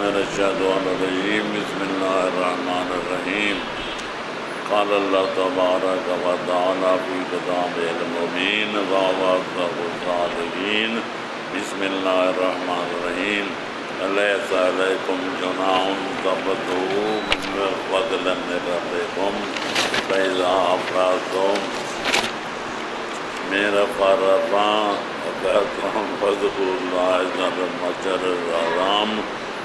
من الشیطان الرجیم بسم اللہ الرحمن الرحیم قال اللہ تبارک و تعالی فی کتابہ المبین وَأَصْدَقُ الصَّادِقِينَ بسم اللہ الرحمن الرحیم لیس علیکم جناح تبتغوا فضلا من ربکم فإذا أفضتم من فرضا فاذكروا الله عند المشعر الحرام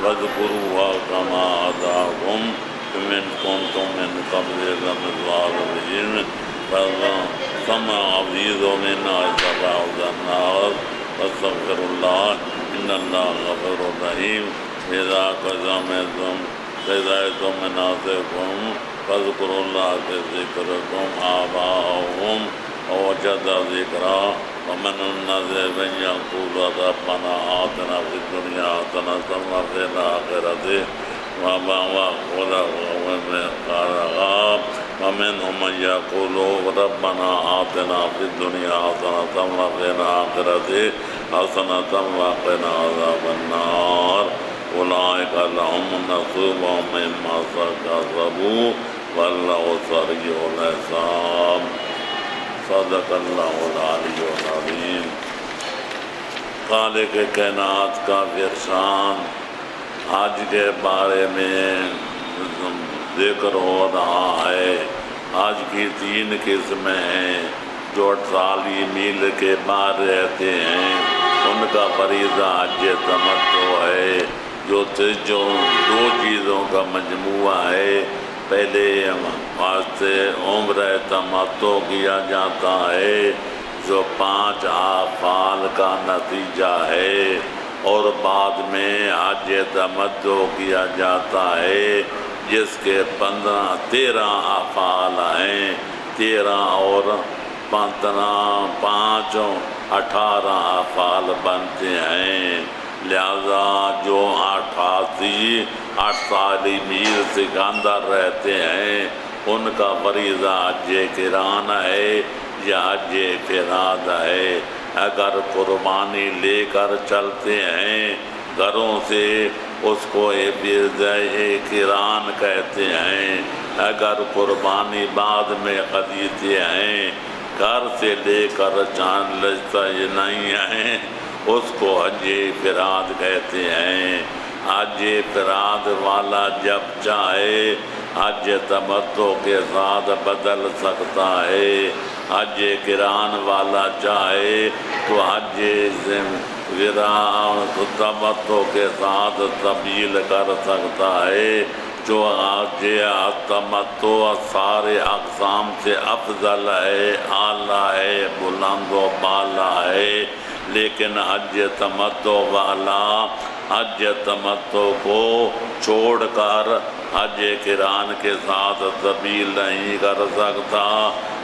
واذكروه كما هداكم إن كنتم من قبل لمن الظالمين ثم أفيضوا منها سبع النار واستغفروا الله إن الله غفور رحيم إذا قضيتم مناسككم فاذكروا الله كذكركم آباءكم ووجد ذكرا ومن الناس من يقول ربنا آتنا في الدنيا حسنة وفي الآخرة ومنهم من يقول ربنا آتنا في الدنيا حسنة وفي الآخرة حسنة وقنا عذاب النار أولئك لهم نصيب مما كسبوا والله سريع الحساب صدق اللہ العلی العظیم۔ خالق کائنات کا ارشاد آج کے بارے میں ذکر ہو رہا ہے۔ آج کی 3 قسمیں ہیں۔ جو 48 میل کے باہر رہتے ہیں ان کا فریضہ حج تمتع ہے، جو 2 چیزوں کا مجموعہ ہے۔ پہلے واسطے عمر تمتع کیا جاتا ہے جو 5 افعال کا نتیجہ ہے، اور بعد میں حج تمتع کیا جاتا ہے جس کے 13 افعال ہیں۔ 13 اور 5 18 افعال بنتے ہیں۔ لہذا جو 88 میل سکندر رہتے ہیں ان کا فریضہ حج قران ہے یا حج افراد ہے۔ اگر قربانی لے کر چلتے ہیں گھروں سے اس کو قران کہتے ہیں۔ اگر قربانی بعد میں خریدتے ہیں گھر سے لے کر لجتا نہیں ہیں اس کو حج افراد کہتے ہیں۔ حج افراد والا جب چاہے حج تمتع کے ساتھ بدل سکتا ہے، حج قران والا چاہے تو حج تمتع کے ساتھ تبدیل کر سکتا ہے۔ جو حج تمتع سارے اقسام سے افضل ہے، اعلیٰ ہے، بلند و بالا ہے، لیکن حج تمتع والا حج تمتع کو چھوڑ کر حج قران کے ساتھ تبدیل نہیں کر سکتا،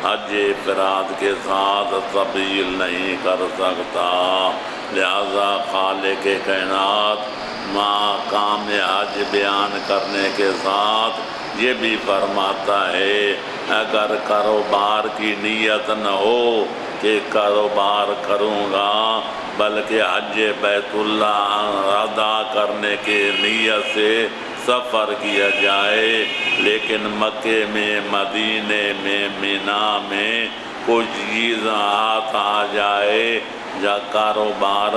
حج افراد کے ساتھ تبدیل نہیں کر سکتا۔ لہذا خالق کائنات مقام حج بیان کرنے کے ساتھ یہ بھی فرماتا ہے اگر کاروبار کی نیت نہ ہو کہ کاروبار کروں گا بلکہ حج بیت اللہ ادا کرنے کے نیت سے سفر کیا جائے، لیکن مکے میں، مدینے میں، مینا میں کچھ چیز ہاتھ آ جائے یا کاروبار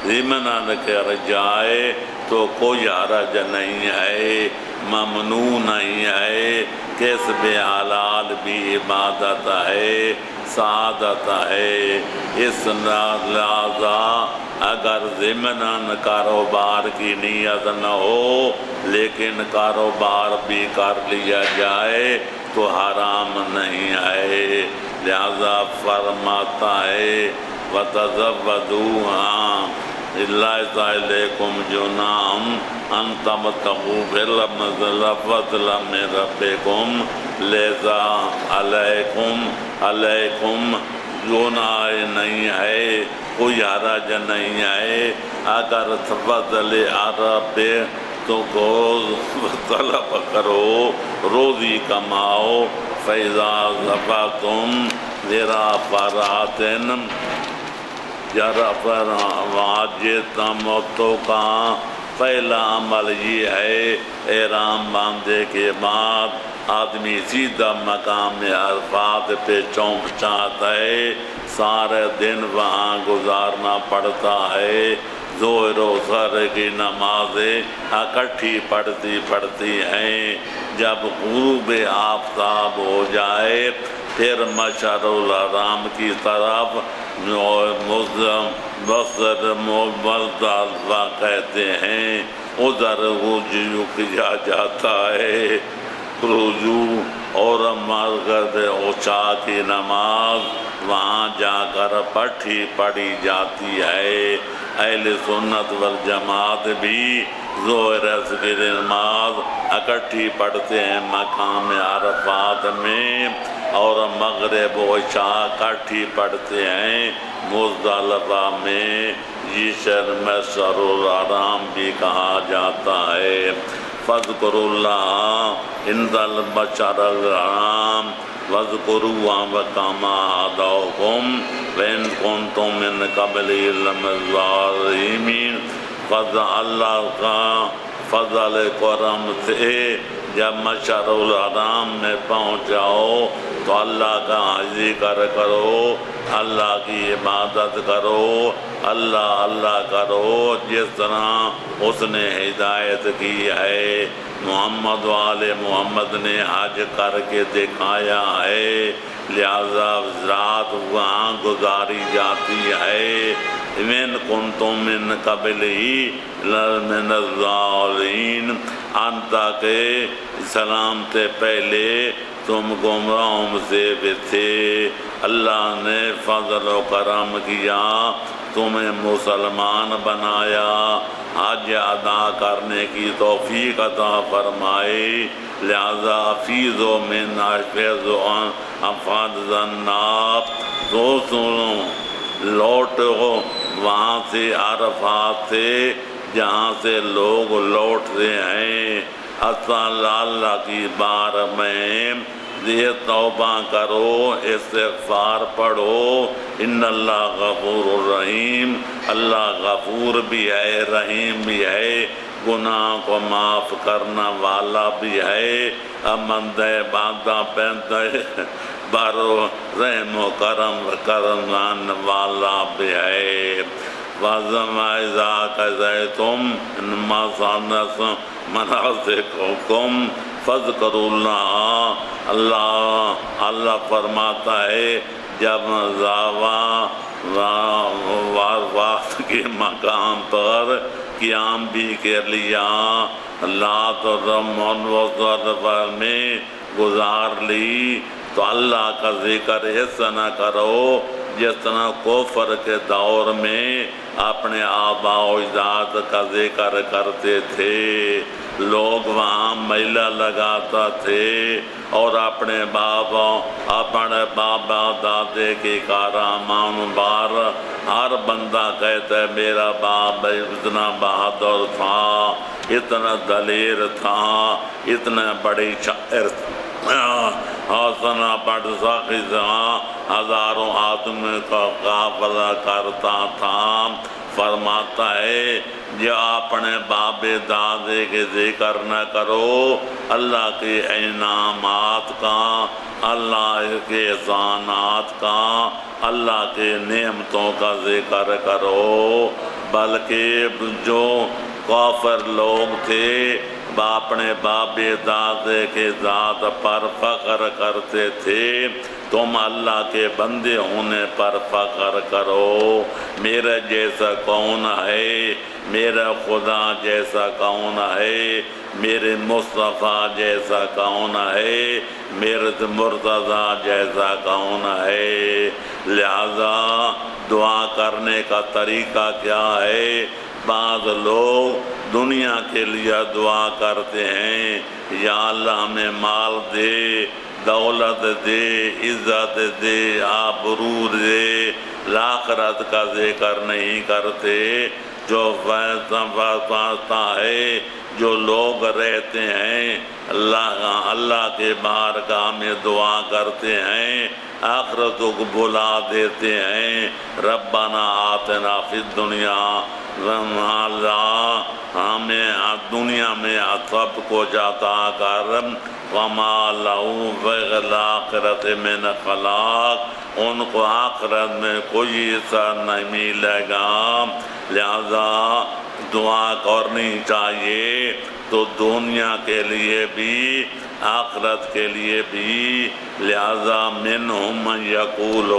ضمناً کر جائے تو کوئی حرج نہیں ہے، ممنوع نہیں ہے۔ کسب حلال بھی عبادت ہے، سعادت ہے۔ اس لہذا اگر ضمناً کاروبار کی نیت نہ ہو لیکن کاروبار بھی کر لیا جائے تو حرام نہیں ہے۔ لہذا فرماتا ہے وَتَزَوَّدُوا لَيْسَ عَلَيْكُمْ جُنَاحٌ أَن تَبْتَغُوا فَضْلًا مِّن رَّبِّكُمْ لَيْسَ عَلَيْكُمْ جناح نہیں ہے، کوئی حرج نہیں ہے اگر فضل عرب تو کو طلب کرو، روزی کماؤ۔ فَإِذَا ظَفَرْتُمْ ذِرَافَرَاتٍ حج تمتع کا پہلا عمل یہ ہے احرام باندھے کے بعد آدمی سیدھا مقام عرفات پہ چونک چاہتا ہے، سارے دن وہاں گزارنا پڑتا ہے۔ ظہر و عصر کی نمازیں اکٹھی پڑھتی ہیں۔ جب غروب آفتاب ہو جائے پھر مشعر الحرام کی طرف مزدلفہ کہتے ہیں، ادھر رجوع کیا جاتا ہے۔ رجوع اور مغرب عشاء کی نماز وہاں جا کر پڑھی جاتی ہے۔ اہل سنت والجماعت بھی ظہر اثر کی نماز اکٹھی پڑھتے ہیں مقام عرفات میں، اور مغرب و عشاء اکٹھی پڑھتے ہیں مزدلفہ میں۔ یہ شہر مشعر الحرام بھی کہا جاتا ہے۔ فاذکروا اللہ عند المشعر الحرام واذکروہ کما ہداکم وإن کنتم من قبلہ لمن الضالین۔ اللہ کا فضل کرم سے جب مشعر الحرام میں پہنچ جاؤ تو اللہ کا ذکر کرو، اللہ کی عبادت کرو، اللہ کرو جس طرح اس نے ہدایت کی ہے۔ محمد والے محمد نے حج کر کے دکھایا ہے، لہذا رات وہاں گزاری جاتی ہے۔ وَإِن كُنتُم مِّن قَبْلِهِ لَمِنَ الضَّالِّينَ، تاکہ اسلام سے پہلے تم گمراہوں سے بھی تھے۔ اللہ نے فضل و کرم کیا، تمہیں مسلمان بنایا، حج ادا کرنے کی توفیق عطا فرمائی، لہذا افیضوا من حیث افاض الناس، تو سنو لوٹو وہاں سے عرفات سے جہاں سے لوگ لوٹتے ہیں۔ اللہ کی بار میں یہ توبہ کرو، استغفار پڑھو، ان اللہ غفور الرحیم، اللہ غفور بھی ہے، رحیم بھی ہے، گناہ کو معاف کرنا والا بھی ہے، امندے باندھا پہنتے بارو رحم و کرم والا بھی ہے۔ وَعَظَمَ إِذَا قَضَيْتُمْ مَنَاسِكَكُمْ فَاذْكُرُوا اللَّهَ، اللہ فرماتا ہے جب وقت کے مقام پر قیام بھی کر لیا، لات و رمون میں گزار لی، تو اللہ کا ذکر اس طرح کرو جس طرح کفر کے دور میں اپنے آبا و اجداد کا ذکر کرتے تھے۔ لوگ وہاں میلہ لگاتا تھے اور اپنے بابا دادے کے کارناموں بار ہر بندہ کہتا ہے میرا باپ اتنا بہادر تھا، اتنا دلیر تھا، اتنا بڑی شاعر تھا، حوصلہ بڑھ سخی تھا، ہزاروں آدمی کا قافلہ کرتا تھا۔ فرماتا ہے جو اپنے باپ دادے کے ذکر نہ کرو، اللہ کے انعامات کا، اللہ کے احسانات کا، اللہ کے نعمتوں کا ذکر کرو، بلکہ جو کافر لوگ تھے اپنے باپ دادے کے ذات پر فخر کرتے تھے، تم اللہ کے بندے ہونے پر فخر کرو۔ میرا جیسا کون ہے، میرا خدا جیسا کون ہے، میرے مصطفیٰ جیسا کون ہے، میرے مرتضیٰ جیسا کون ہے۔ لہذا دعا کرنے کا طریقہ کیا ہے؟ بعض لوگ دنیا کے لیے دعا کرتے ہیں، یا اللہ ہمیں مال دے، دولت دے، عزت دے، آبرو دے، آخرت کا ذکر نہیں کرتے۔ جو فیصلہ ہے جو لوگ رہتے ہیں اللہ کے بارگاہ میں دعا کرتے ہیں، آخرت کو بلا دیتے ہیں، ربنا آتنا فی الدنیا اللہ ہمیں دنیا میں سب کو عطا کر، وما لہو فی الآخرۃ من خلاق، ان کو آخرت میں کوئی حصہ نہیں ملے گا۔ لہذا دعا کرنی چاہیے، تو دنیا کے لیے بھی آخرت کے لیے بھی۔ لہذا منہم من یقول،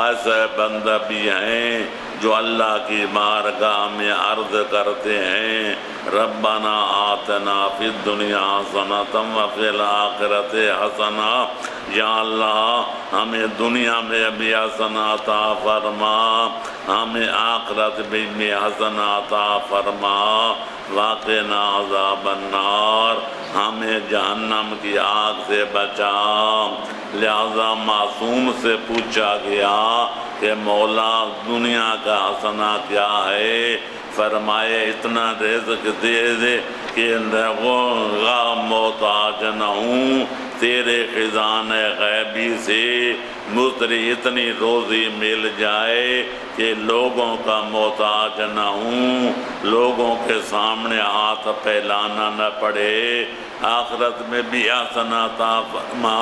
ایسے بندہ بھی ہیں جو اللہ کی بارگاہ میں عرض کرتے ہیں، ربنا آتنا فی الدنیا حسنۃ وفی الآخرۃ حسنہ، یا اللہ ہمیں دنیا میں بھی حسنات عطا فرما، ہمیں آخرت میں بھی حسنات عطا فرما، وقنا عذاب النار، ہمیں جہنم کی آگ سے بچا۔ لہذا معصوم سے پوچھا گیا کہ مولا دنیا کا حسنہ کیا ہے؟ فرمائے اتنا رزق دے دے کہ محتاج نہ ہوں، تیرے خزانے غیبی سے مجھے اتنی روزی مل جائے کہ لوگوں کا محتاج نہ ہوں، لوگوں کے سامنے ہاتھ پھیلانا نہ پڑے۔ آخرت میں بھی حسنہ عطا فرما۔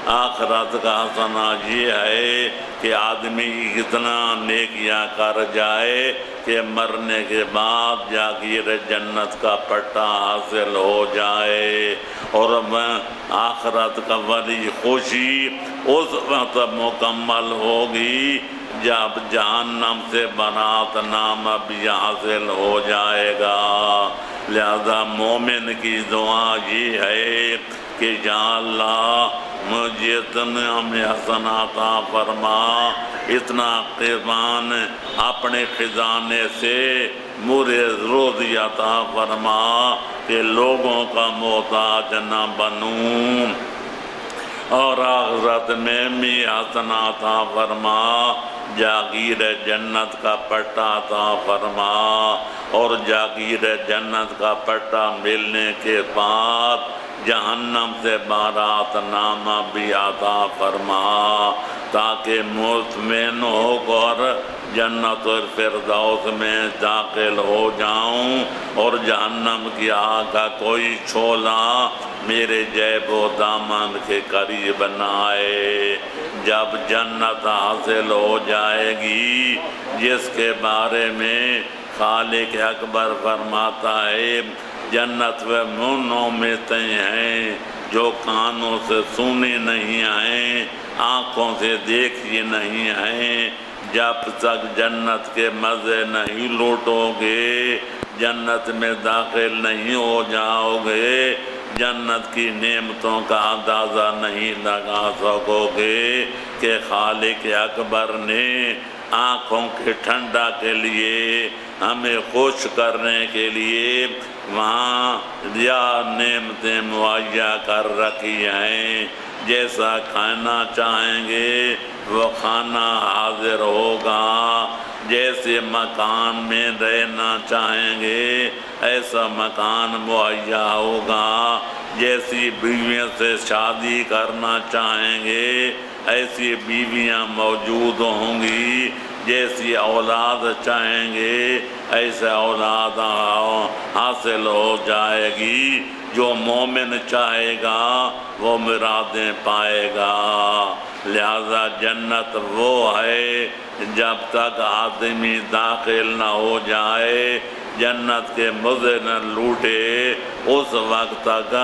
آخرت کا حسنہ یہ ہے کہ آدمی اتنا نیکیاں کر جائے کہ مرنے کے بعد جاگیر جنت کا پٹا حاصل ہو جائے، اور آخرت کا بڑی خوشی اس وقت مکمل ہوگی جب جہنم سے برات نامہ بھی حاصل ہو جائے گا۔ لہذا مومن کی دعا یہ ہے کہ یا اللہ مجھے اتنا ہمیں حسنات عطا فرما، اتنا قربان اپنے خزانے سے مجھے روزی عطا فرما کہ لوگوں کا محتاج نہ بنوں، اور آخرت میں بھی حسنات عطا فرما، جاگیر جنت کا پٹا عطا فرما، اور جاگیر جنت کا پٹا ملنے کے بعد جہنم سے برات نامہ بھی عطا فرما، تاکہ مطمئن ہو کر جنت الفردوس میں داخل ہو جاؤں، اور جہنم کی آگ کا کوئی چھولا میرے جیب و دامن کے قریب نہ آئے۔ جب جنت حاصل ہو جائے گی، جس کے بارے میں خالق اکبر فرماتا ہے جنت وہ منوں میں ہیں جو کانوں سے سنے نہیں آئیں، آنکھوں سے دیکھی نہیں آئیں، جب تک جنت کے مزے نہیں لوٹو گے، جنت میں داخل نہیں ہو جاؤ گے، جنت کی نعمتوں کا اندازہ نہیں لگا سکو گے کہ خالق اکبر نے آنکھوں کے ٹھنڈا کے لیے، ہمیں خوش کرنے کے لیے وہاں نعمتیں مہیا کر رکھی ہیں۔ جیسا کھانا چاہیں گے وہ کھانا حاضر ہوگا، جیسے مکان میں رہنا چاہیں گے ایسا مکان مہیا ہوگا، جیسی بیویوں سے شادی کرنا چاہیں گے ایسی بیویاں موجود ہوں گی، جیسی اولاد چاہیں گے ایسے اولاد حاصل ہو جائے گی۔ جو مومن چاہے گا وہ مرادیں پائے گا۔ لہذا جنت وہ ہے جب تک آدمی داخل نہ ہو جائے، جنت کے مزے نہ لوٹے، اس وقت تک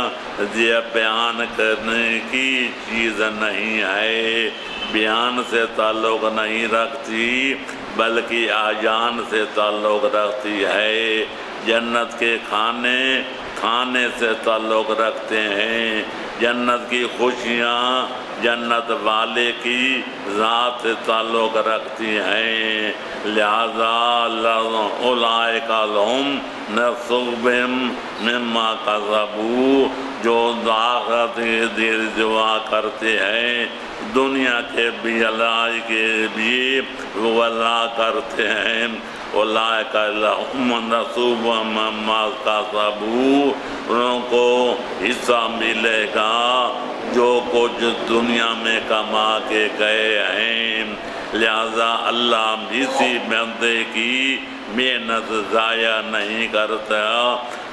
یہ بیان کرنے کی چیز نہیں ہے، بیان سے تعلق نہیں رکھتی بلکہ آیان سے تعلق رکھتی ہے۔ جنت کے کھانے سے تعلق رکھتے ہیں، جنت کی خوشیاں جنت والے کی ذات سے تعلق رکھتی ہیں۔ لہذا اولئک لہم نصیب مما کسبوا، جو آخرت کی دعا کرتے ہیں دنیا کے بھی اللہ کے بھی وہ اللہ کرتے ہیں، اولئک لہم نصیب مما کسبوا، ان کو حصہ ملے گا جو کچھ دنیا میں کما کے گئے ہیں۔ لہذا اللہ اسی بندے کی محنت ضائع نہیں کرتا،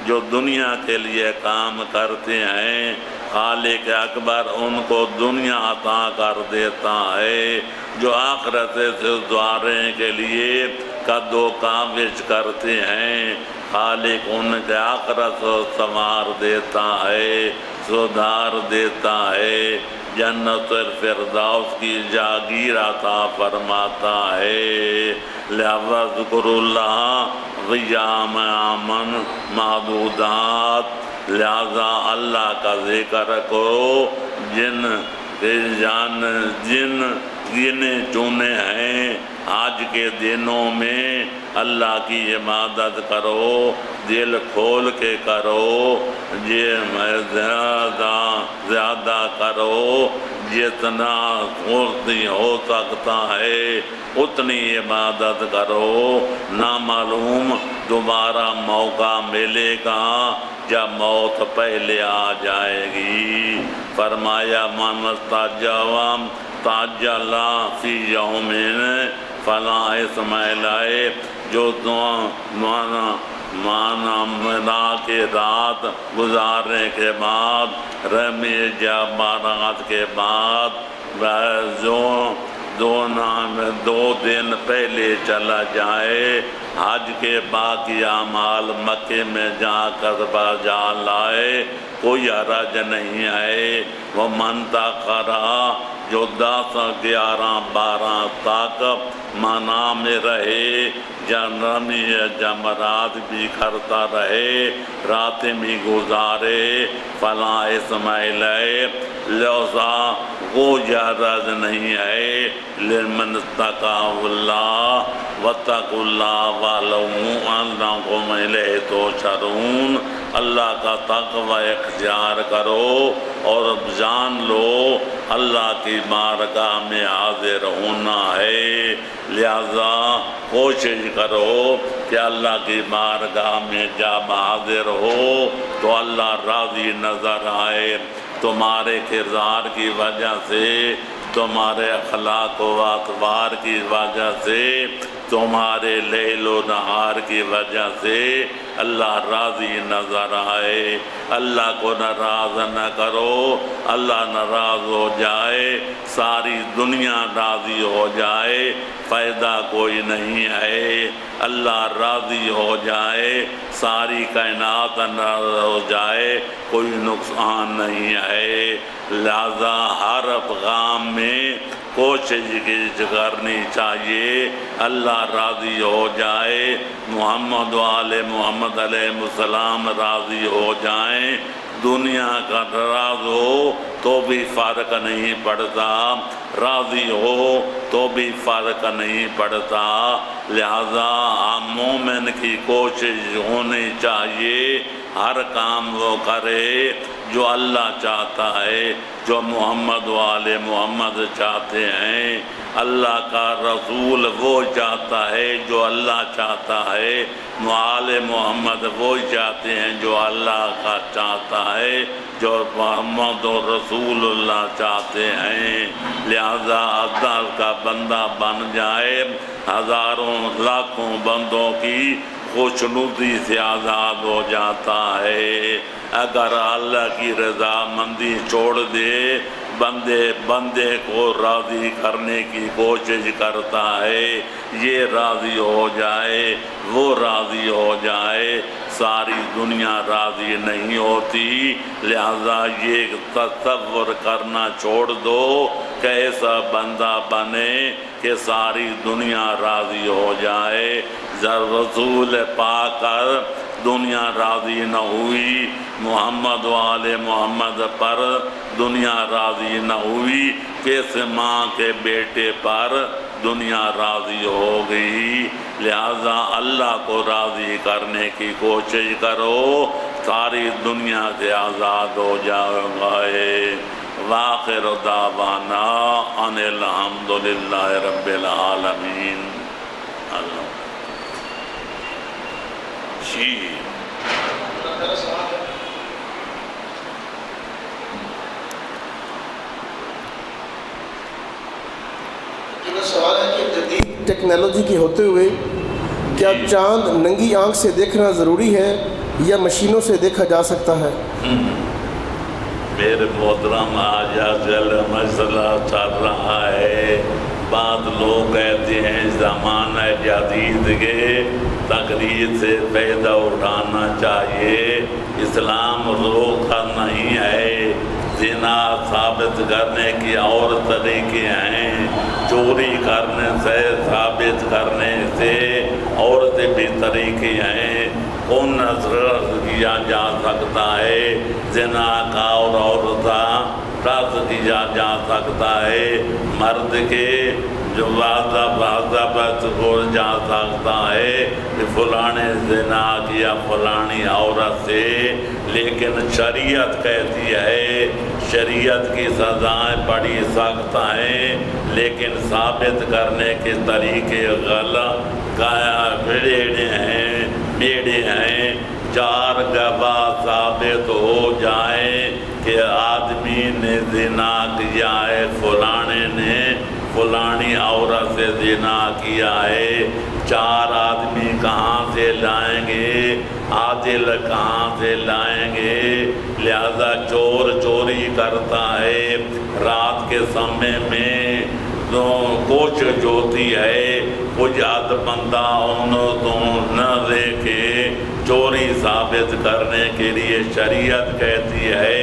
جو دنیا کے لیے کام کرتے ہیں خالق اکبر ان کو دنیا عطا کر دیتا ہے، جو آخرت سے اتارنے کے لیے قد و کاوش کرتے ہیں خالق ان کے آخرت کو سنوار دیتا ہے، سدھار دیتا ہے، جنت الفردوس کی جاگیر عطا فرماتا ہے۔ لہذا ذکر اللہ قیام امن معدودات، لہذا اللہ کا ذکر کرو جن گنے چنے ہیں آج کے دنوں میں، اللہ کی عبادت کرو، دل کھول کے کرو، زیادہ کرو، جتنا ہو سکتا ہے اتنی عبادت کرو، نہ معلوم دوبارہ موقع ملے گا جب موت پہلے آ جائے گی۔ فرمایا من استعجل تعجل فی یومین فلا اثم علیہ، جو مانا کے رات گزارنے کے بعد رمی جبارات کے بعد جو دو دن پہلے چلا جائے، حج کے باقی اعمال مکے میں جا کر بجا لائے، کوئی حرج نہیں ہے۔ وہ منتا کرا جو 10 11 12 تک منا میں رہے، رمی جمرات بھی کرتا رہے، راتیں بھی گزارے، فلا اثم علیہ، لوزا وہ جرد نہیں ہے، لمن اتقى اللہ واتقوا اللہ واعلموا انکم الیہ تحشرون، اللہ کا تقوی اختیار کرو اور جان لو اللہ کی بارگاہ میں حاضر ہونا ہے، لہذا کوشش کرو کہ اللہ کی بارگاہ میں جب حاضر ہو تو اللہ راضی نظر آئے، تمہارے کردار کی وجہ سے، تمہارے اخلاق و اعتبار کی وجہ سے، تمہارے لیل و نہار کی وجہ سے اللہ راضی نظر آئے۔ اللہ کو ناراض نہ کرو، اللہ ناراض ہو جائے، ساری دنیا راضی ہو جائے، فائدہ کوئی نہیں ہے، اللہ راضی ہو جائے، ساری کائنات ناراض ہو جائے، کوئی نقصان نہیں ہے۔ لہذا ہر پیغام میں کوشش کرنی چاہیے اللہ راضی ہو جائے، محمد و آل محمد علیہ السلام راضی ہو جائیں، دنیا کا ناراض ہو تو بھی فرق نہیں پڑتا، راضی ہو تو بھی فرق نہیں پڑتا، لہذا مومن کی کوشش ہونی چاہیے ہر کام وہ کرے جو اللہ چاہتا ہے، جو محمد و آل محمد چاہتے ہیں، اللہ کا رسول وہ چاہتا ہے جو اللہ چاہتا ہے، آل محمد وہ چاہتے ہیں جو اللہ کا چاہتا ہے، جو محمد و رسول اللہ چاہتے ہیں، لہذا اللہ کا بندہ بن جائے، ہزاروں لاکھوں بندوں کی خوشنودی سے آزاد ہو جاتا ہے۔ اگر اللہ کی رضامندی چھوڑ دے، بندے کو راضی کرنے کی کوشش کرتا ہے، یہ راضی ہو جائے، وہ راضی ہو جائے، ساری دنیا راضی نہیں ہوتی، لہذا یہ تصور کرنا چھوڑ دو کہ ایسا بندہ بنے کہ ساری دنیا راضی ہو جائے۔ رسول پا کر دنیا راضی نہ ہوئی، محمد و آل محمد پر دنیا راضی نہ ہوئی، کس ماں کے بیٹے پر دنیا راضی ہو گئی، لہذا اللہ کو راضی کرنے کی کوشش کرو، ساری دنیا سے آزاد ہو جاؤ گے۔ وآخر دعوانا ان الحمدللہ رب العالمین۔ اللہ جی سوال ہے کہ جدید ٹیکنالوجی کے ہوتے ہوئے کیا چاند ننگی آنکھ سے دیکھنا ضروری ہے یا مشینوں سے دیکھا جا سکتا ہے؟ میرے محترم آج مسئلہ چل رہا ہے. بعض لوگ کہتے ہیں زمانہ جدید کے تقلید سے فائدہ اٹھانا چاہیے. اسلام روکا نہیں ہے. زنا ثابت کرنے کی اور طریقے ہیں. چوری کرنے سے ثابت کرنے سے اور سے بھی طریقے ہیں. کون نظر کیا جا سکتا ہے. زنا کا اور عورتہ رد کیا جا سکتا ہے. مرد کے جو واضح ہو جا سکتا ہے کہ فلانے زنا کیا فلانی عورت سے. لیکن شریعت کہتی ہے شریعت کی سزائیں بڑی سخت ہیں لیکن ثابت کرنے کے طریقے غلط بیڑے ہیں. 4 گواہ ثابت ہو جائیں کہ آدمی نے زنا کیا ہے فلانے نے فلانی عورت سے زنا کیا ہے. 4 آدمی کہاں سے لائیں گے؟ عادل کہاں سے لائیں گے؟ لہذا چور چوری کرتا ہے رات کے سمے میں کوشش ہوتی ہے کچھ بندہ انہوں تو نہ دیکھے. چوری ثابت کرنے کے لیے شریعت کہتی ہے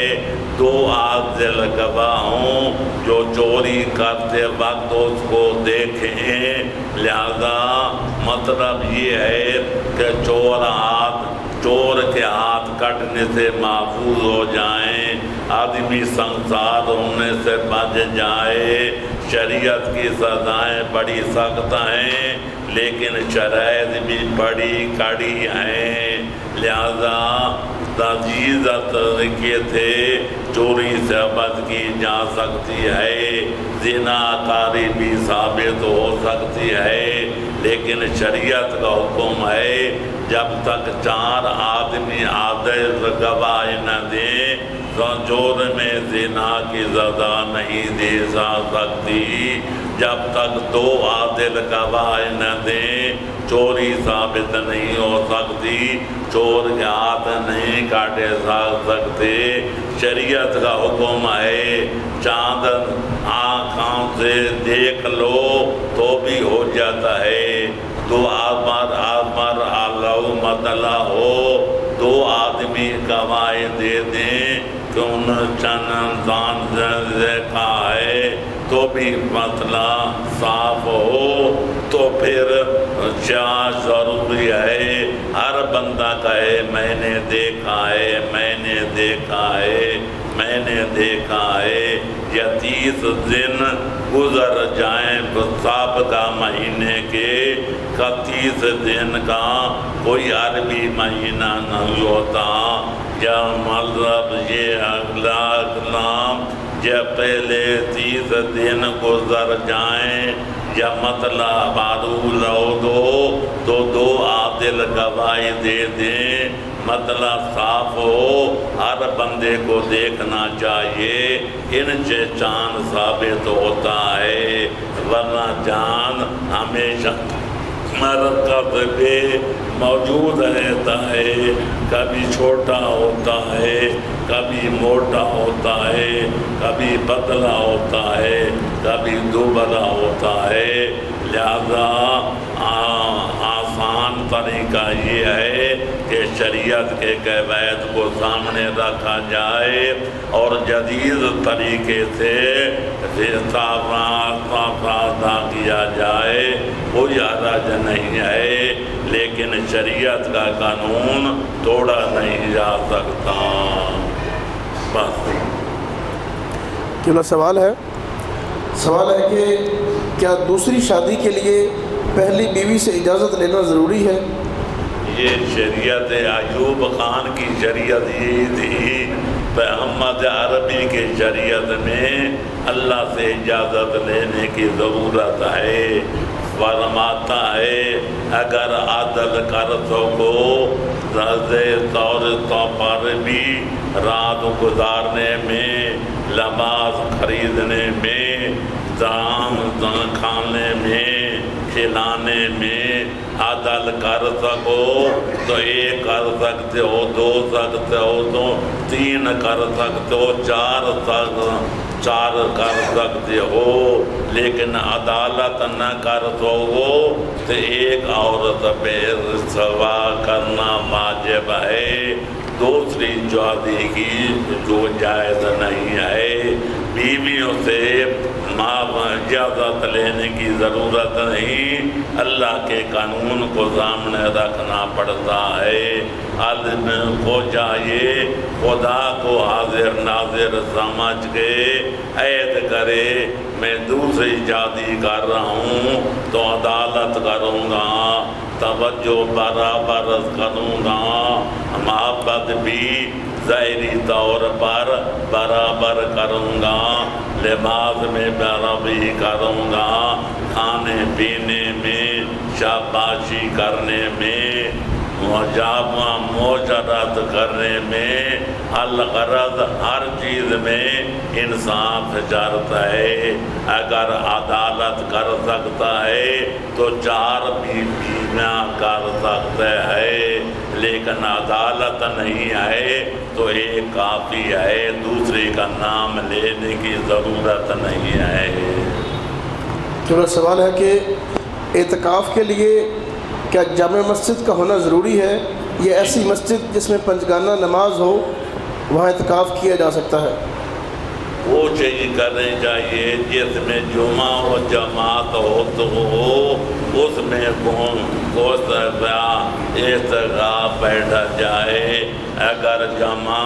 2 عادل گواہ ہوں جو چوری کرتے وقت اس کو دیکھیں. لہذا مطلب یہ ہے کہ چور کے ہاتھ کٹنے سے محفوظ ہو جائیں. آدمی سنسار ہونے سے بچ جائے. شریعت کی سزائیں بڑی سخت ہیں لیکن شرائط بھی بڑی کڑی ہیں. لہذا تجویز طریقے سے چوری سے بچ کی جا سکتی ہے. زنا کاری بھی ثابت ہو سکتی ہے لیکن شریعت کا حکم ہے جب تک 4 آدمی عادل گواہ نہ دیں تو چور میں زنا کی سزا نہیں دی جا سکتی. جب تک 2 عادل گواہ نہ دیں چوری ثابت نہیں ہو سکتی. چور کے ہاتھ نہیں کاٹے جا سکتے. شریعت کا حکم ہے چاند آنکھوں سے دیکھ لو تو بھی ہو جاتا ہے. 2 آمر آلو مطلع ہو 2 آدمی گواہی دے دیں کہ انہوں چندان دیکھا ہے تو بھی مسئلہ صاف ہو تو پھر ضروری ہے ہر بندہ کہے میں نے دیکھا ہے میں نے دیکھا ہے میں نے دیکھا ہے. یا 30 دن گزر جائیں سابقہ مہینے کے 30 دن کا کوئی عربی مہینہ نہیں ہوتا. یا مطلب یہ اگلا نام جب پہلے 30 دن گزر جائیں یا مطلب معلوم ہو تو 2 عادل گواہی دے دیں. مطلب صاف ہو ہر بندے کو دیکھنا چاہیے. ان سے چاند ثابت ہوتا ہے ورنہ چاند ہمیشہ مرکز پہ موجود رہتا ہے. کبھی چھوٹا ہوتا ہے کبھی موٹا ہوتا ہے کبھی پتلا ہوتا ہے کبھی دبلا ہوتا ہے. لہذا آسان طریقہ یہ ہے کہ شریعت کے قواعد کو سامنے رکھا جائے اور جدید طریقے سے ادا کیا جائے. کوئی حرج نہیں ہے لیکن شریعت کا قانون توڑا نہیں جا سکتا. بس کیوں سوال ہے کہ کیا دوسری شادی کے لیے پہلی بیوی سے اجازت لینا ضروری ہے؟ یہ شریعت ایوب خان کی شریعت یہ تھی. محمد عربی کے شریعت میں اللہ سے اجازت لینے کی ضرورت ہے. فرماتا ہے اگر عدل کر سکو طور پر بھی رات گزارنے میں لباس خریدنے میں دام کھانے میں کھلانے میں عدل کر سکو تو ایک کر سکتے ہو، دو سکتے ہو تو تین کر سکتے ہو، چار کر سکتے ہو، لیکن عدالت نہ کر سکو تو ایک عورت پہ سوا کرنا واجب ہے، دوسری شادی کی جو جائز نہیں ہے۔ بیویوں سے اجازت لینے کی ضرورت نہیں، اللہ کے قانون کو سامنے رکھنا پڑتا ہے۔ آدمی کو چاہیے خدا کو حاضر ناظر سمجھ کے عہد کرے میں دوسری شادی کر رہا ہوں تو عدالت کروں گا، توجہ برابر کروں گا، محبت بھی ظاہری طور پر برابر کروں گا، لباس میں برابری کروں گا، کھانے پینے میں، شاباشی کرنے میں، معاشرت کرنے میں، الغرض ہر چیز میں انصاف شرط ہے۔ اگر عدالت کر سکتا ہے تو 4 بیویاں کر سکتے ہیں، لیکن عدالت نہیں ہے تو ایک کافی ہے، دوسرے کا نام لینے کی ضرورت نہیں ہے۔ میرا سوال ہے کہ اعتکاف کے لیے کیا جامع مسجد کا ہونا ضروری ہے یا ایسی مسجد جس میں پنجگانہ نماز ہو وہاں اعتکاف کیا جا سکتا ہے؟ وہ چیز کرنی چاہیے جس میں جمعہ و جماعت ہو تو اس میں اعتکاف بیٹھا جائے۔ اگر جمع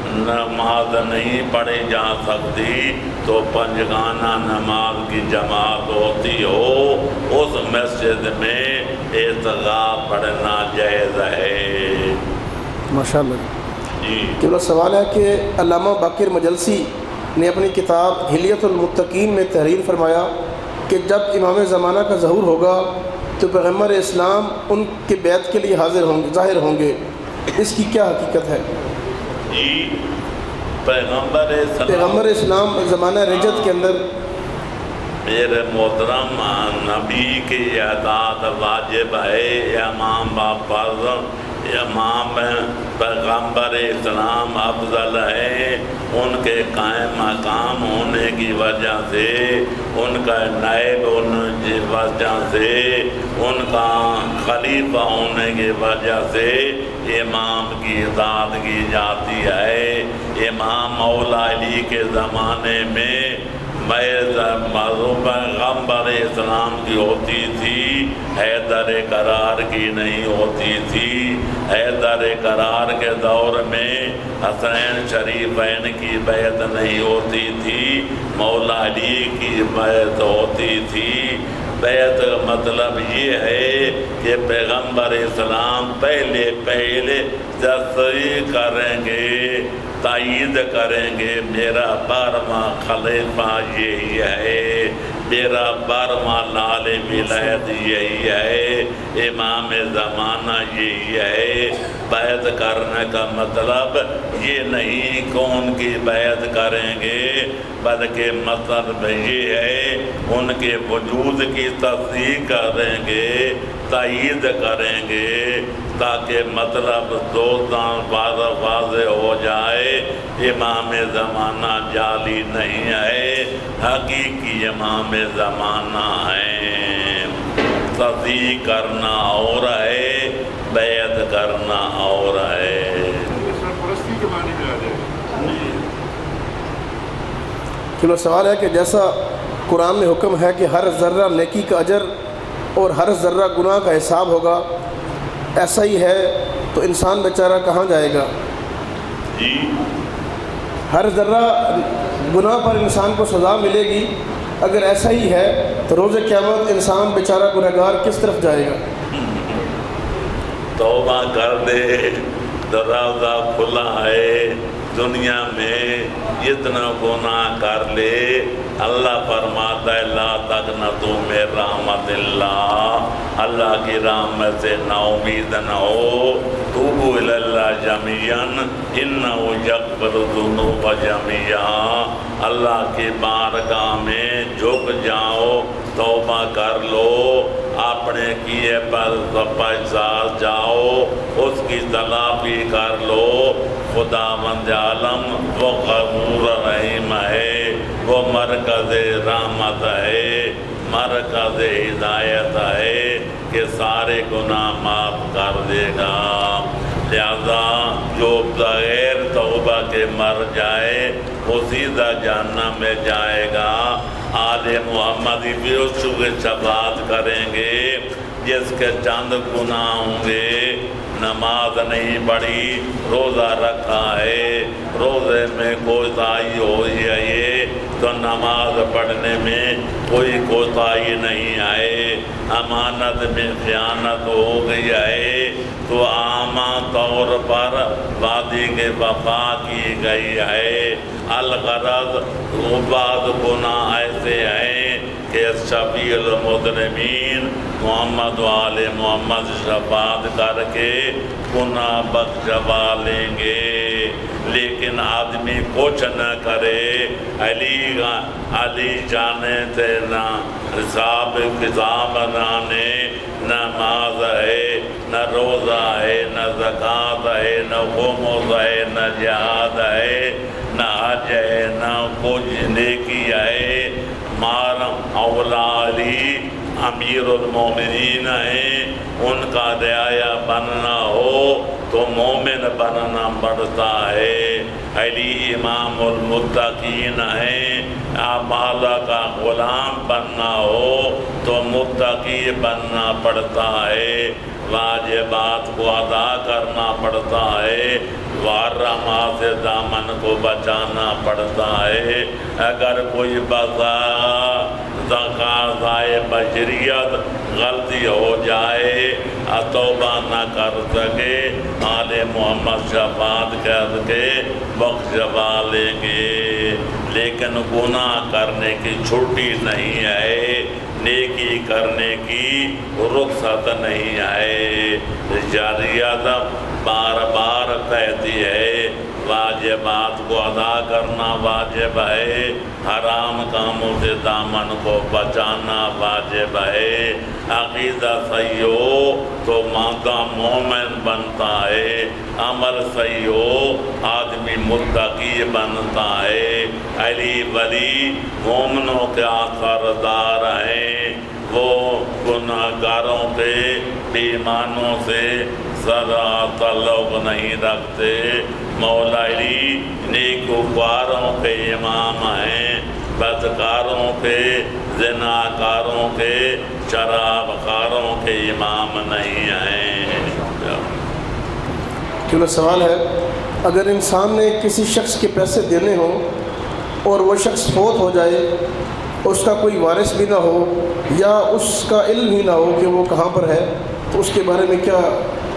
نماز نہیں پڑھی جا سکتی تو پنجگانہ نماز کی جماعت ہوتی ہو، اس مسجد میں اعتکاف پڑھنا جائز ہے۔ ماشاءاللہ جی قبلہ سوال ہے کہ علامہ باقر مجلسی نے اپنی کتاب حلیۃ المتقین میں تحریر فرمایا کہ جب امام زمانہ کا ظہور ہوگا تو پیغمبر اسلام ان کے بیعت کے لیے ظاہر ہوں گے، اس کی کیا حقیقت ہے؟ جی پیغمبر اسلام زمانہ رجت کے اندر میرے محترم نبی کی اطاعت واجب ہے، امام فرض، امام پیغمبر اسلام افضل ہے، ان کے قائم مقام ہونے کی وجہ سے، ان کا نائب ہونے کی وجہ سے، ان کا خلیفہ ہونے کی وجہ سے امام کی اطاعت کی جاتی ہے۔ امام مولا علی کے زمانے میں پیغمبر اسلام کی ہوتی تھی، حیدر قرار کی نہیں ہوتی تھی۔ حیدر قرار کے دور میں حسین شریفین کی بیعت نہیں ہوتی تھی، مولا علی کی بیعت ہوتی تھی۔ بیعت مطلب یہ ہے کہ پیغمبر اسلام پہلے تصریح کریں گے، تائید کریں گے، میرا 12واں خلیفہ یہی ہے، میرا 12واں لال ولایت یہی ہے، امام زمانہ یہی ہے۔ بیعت کرنے کا مطلب یہ نہیں کہ ان کی بیعت کریں گے، بلکہ مطلب یہ ہے ان کے وجود کی تصدیق کریں گے، تائید کریں گے، تاکہ مطلب واضح ہو جائے امام زمانہ جعلی نہیں ہے، حقیقی امام زمانہ ہے۔ تصدیق کرنا اور ہے، بیعت کرنا اور ہے۔ چلو سوال ہے کہ جیسا قرآن میں حکم ہے کہ ہر ذرہ نیکی کا اجر اور ہر ذرہ گناہ کا حساب ہوگا، ایسا ہی ہے تو انسان بیچارہ کہاں جائے گا؟ جی ہر ذرہ گناہ پر انسان کو سزا ملے گی، اگر ایسا ہی ہے تو روز قیامت انسان بیچارہ گنہگار کس طرف جائے گا؟ توبہ کر دے، دروازہ کھلا ہے، دنیا میں جتنا گناہ کر لے، اللہ فرماتا ہے لا تقنطوا من رحمت اللہ، اللہ کی رحمت سے نا امید نہ ہو، توبوا الی اللہ جمیعا انہ یغفر الذنوب جمیعا، اللہ کی بارگاہ میں جھک جاؤ، توبہ کر لو، اپنے کیے پر پچاس جاؤ، اس کی تلافی کر لو۔ خداوند عالم وہ غفور رحیم ہے، وہ مرکز رحمت ہے، مرکز ہدایت ہے کہ سارے گناہ معاف کر دے گا۔ لہذا جو بغیر توبہ کے مر جائے وہ سیدھا جہنم میں جائے گا۔ آل محمدی بھی اس کی شفاعت کریں گے جس کے چند گناہ ہوں گے، نماز نہیں پڑھی، روزہ رکھا ہے، روزے میں کوتاہی ہو جائے تو نماز پڑھنے میں کوئی کوتاہی نہیں آئے، امانت میں خیانت ہو گئی ہے تو عام طور پر وعدے کے وفا کی گئی ہے۔ الغرض بعض گناہ ایسے ہیں کہ شفیع المذنبین محمد و آل محمد شفاعت کر کے گناہ بخشوا لیں گے۔ لیکن آدمی کچھ نہ کرے، علی جانے تھے نہ حساب کتاب نانے، نماز ہے نہ روزہ ہے نہ زکوٰۃ ہے نہ خمس ہے نہ جہاد ہے نہ حج ہے نہ کچھ نیکی ہے۔ مارم اولا علی امیر المومنین ہیں، ان کا رعایا بننا ہو تو مومن بننا پڑتا ہے۔ علی امام المتقین ہیں، مولا کا غلام بننا ہو تو متقی بننا پڑتا ہے، واجبات کو ادا کرنا پڑتا ہے، محرمات سے دامن کو بچانا پڑتا ہے۔ اگر کوئی تقاضائے بشریت غلطی ہو جائے، توبہ نہ کر سکے، آل محمد شفاعت کر کے بخشوا لیں گے۔ لیکن گناہ کرنے کی چھٹی نہیں ہے، نیکی کرنے کی رخصت نہیں ہے۔ شریعت بار بار کہتی ہے واجبات کو ادا کرنا واجب ہے، حرام کاموں سے دامن کو بچانا واجب ہے۔ عقیدہ صحیح ہو تو مادہ مومن بنتا ہے، عمل صحیح ہو آدمی متقی بنتا ہے۔ علی ولی مومنوں کے آخردار ہیں، وہ گناہگاروں کے بیمانوں سے ذرا تعلق نہیں رکھتے۔ مولا علی نیکوکاروں کے امام ہیں، بدکاروں کے، زناکاروں کے، شراب خاروں کے امام نہیں ہیں۔ کیوں سوال ہے، اگر انسان نے کسی شخص کے پیسے دینے ہوں اور وہ شخص فوت ہو جائے، اس کا کوئی وارث بھی نہ ہو یا اس کا علم ہی نہ ہو کہ وہ کہاں پر ہے، تو اس کے بارے میں کیا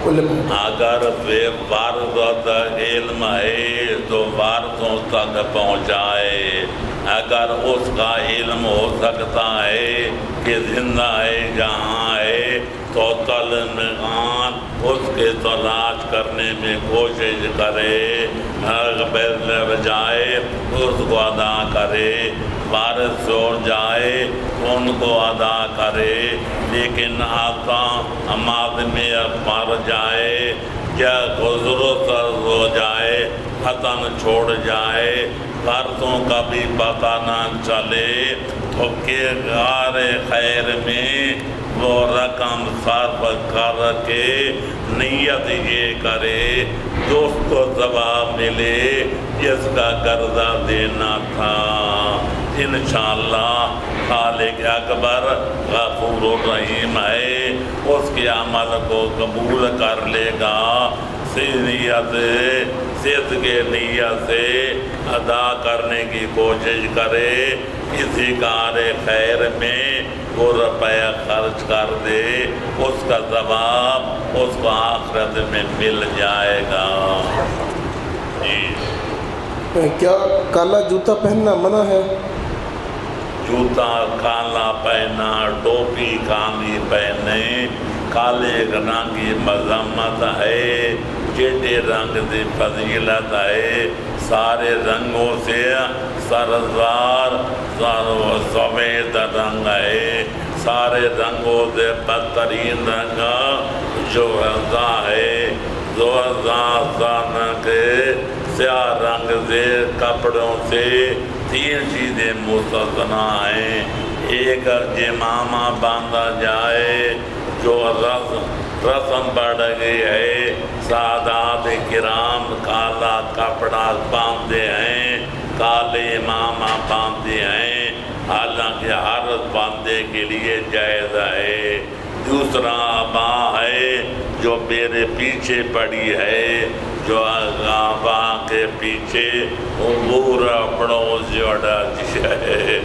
علم ہے؟ اگر بے وارث علم ہے تو وارثوں تک پہنچائے۔ اگر اس کا علم ہو سکتا ہے کہ زندہ ہے جہاں ہے تو طالبان اس کے تلاش کرنے میں کوشش کرے، بجائے اس کو ادا کرے، وارث چھوڑ جائے تو ان کو ادا کرے۔ لیکن آقا آدمی مر جائے یا ضرورت ہو جائے، وطن چھوڑ جائے، قرضوں کا بھی پتہ نہ چلے تو کہ غار خیر میں وہ رقم صرف کر کے نیت یہ کرے جو اس کو ثواب ملے جس کا قرضہ دینا تھا۔ انشاءاللہ خالق اکبر غفور الرحیم ہے، اس کے عمل کو قبول کر لے گا۔ صدق کے نیت سے ادا کرنے کی کوشش کرے، کسی کار خیر میں وہ روپیہ خرچ کر دے، اس کا ثواب اس کو آخرت میں مل جائے گا۔ کیا کالا جوتا پہننا منع ہے؟ جوتا کالا پہنا، ٹوپی کالی پہنے، کالے رنگ کی مذمت ہے، چیٹے رنگ کی فضیلت ہے، سارے رنگوں سے سرزار سفید رنگ ہے، سارے رنگوں سے بدترین رنگ جو ہے کے سیاہ رنگ سے کپڑوں سے 3 چیزیں مستثنا ہیں۔ ایک جمامہ باندھا جائے جو رسم بڑھ گئی ہے، سادات کرام کالا کپڑا باندھتے ہیں، کالے امامہ باندھتے ہیں، حالانکہ عورت باندھنے کے لیے جائز ہے۔ دوسرا عبا ہے جو میرے پیچھے پڑی ہے، جو عبا کے پیچھے عبور اپنوں جوڑا ہے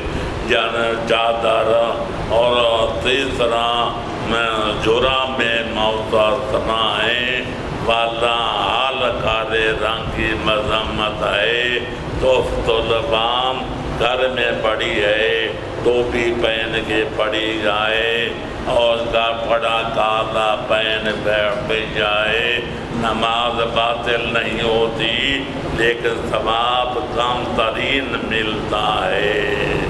جن چادر، اور تیسرا جرا میں موتاثنا ہے والا حال کارے رنگ کی مذمت ہے۔ توفت البام گھر میں پڑی ہے، ٹوپی پہن کے پڑی جائے اور کا پڑا کالا پہن بیٹھ جائے، نماز باطل نہیں ہوتی لیکن ثواب کم ترین ملتا ہے۔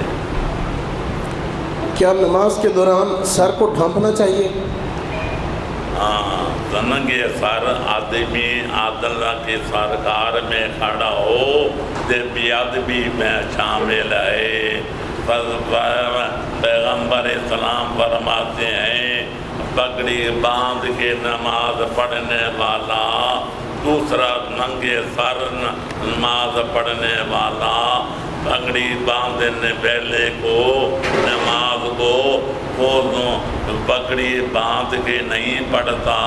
کیا نماز کے دوران سر کو ڈھانپنا چاہیے؟ ننگے سر آدمی اللہ کے سرکار میں کھڑا ہو دے بے ادبی میں شامل ہے۔ پیغمبر اسلام فرماتے ہیں پگڑی باندھ کے نماز پڑھنے والا، دوسرا ننگے سر نماز پڑھنے والا پگڑی باندھنے پہلے کو نماز کو پگڑی باندھ کے نہیں پڑھتا،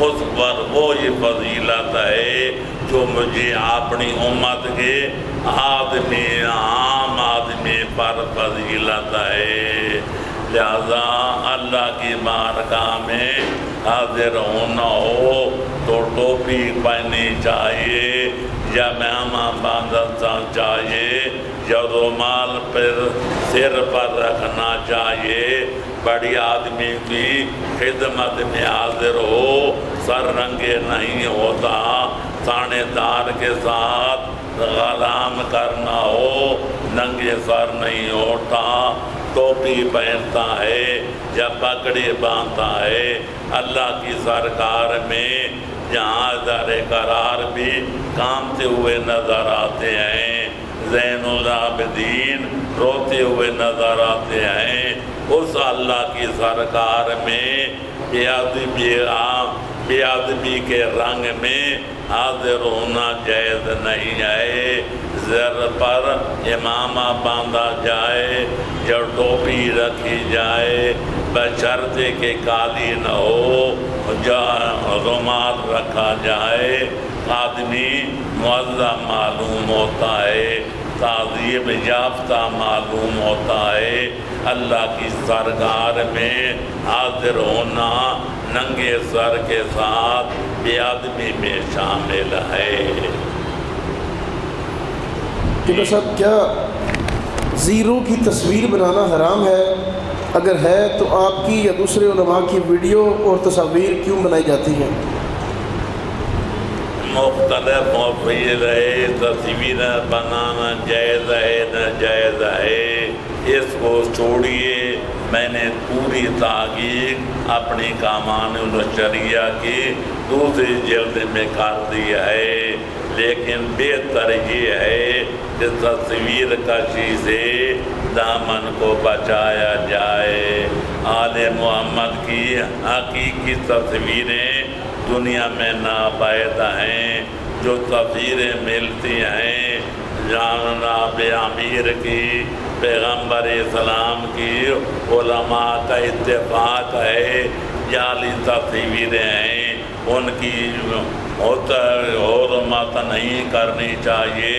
اس پر وہی فضیلت ہے جو مجھے اپنی امت کے عام آدمی پر فضیلت ہے۔ لہذا اللہ کی بارگاہ میں حاضر ہونا ہو تو ٹوپی پہنی چاہیے یا امامہ باندھنا چاہیے یا رومال پر سر پر رکھنا چاہیے۔ بڑی آدمی کی خدمت میں حاضر ہو، سر رنگے نہیں ہوتا، تھانے دار کے ساتھ غلام کرنا ہو ننگے سر نہیں ہوتا، ٹوپی پہنتا ہے یا پگڑی باندھتا ہے۔ اللہ کی سرکار میں جہاں در قرار بھی کامتے ہوئے نظر آتے ہیں، زین العابدین روتے ہوئے نظر آتے ہیں۔ اس اللہ کی سرکار میں بے ادبی کے رنگ میں حاضر ہونا جائز نہیں ہے۔ زر پر امامہ باندھا جائے یا ٹوپی رکھی جائے بشرطے کہ کالی نہ ہو، رومال رکھا جائے، آدمی معظم معلوم ہوتا ہے، تعظیم یافتہ معلوم ہوتا ہے۔ اللہ کی سرکار میں حاضر ہونا ننگے سر کے ساتھ بے ادبی میں شامل ہے۔ کہ صاحب کیا زیرو کی تصویر بنانا حرام ہے؟ اگر ہے تو آپ کی یا دوسرے علماء کی ویڈیو اور تصاویر کیوں بنائی جاتی ہیں؟ مختلف موفیل ہے، تصویر بنانا جائز ہے نہ جائز ہے، اس کو چھوڑیے۔ میں نے پوری تحقیق اپنی کامان الشریعہ کی 2 جلد میں کر دیا ہے، لیکن بہتر یہ ہے کہ تصویر کشی سے دامن کو بچایا جائے۔ آل محمد کی حقیقی تصویریں دنیا میں ناپید ہیں، جو تصویریں ملتی ہیں جناب امیر کی، پیغمبر اسلام کی، علماء کا اتفاق ہے جعلی تصویریں ہیں، ان کی حرمت نہیں کرنی چاہیے،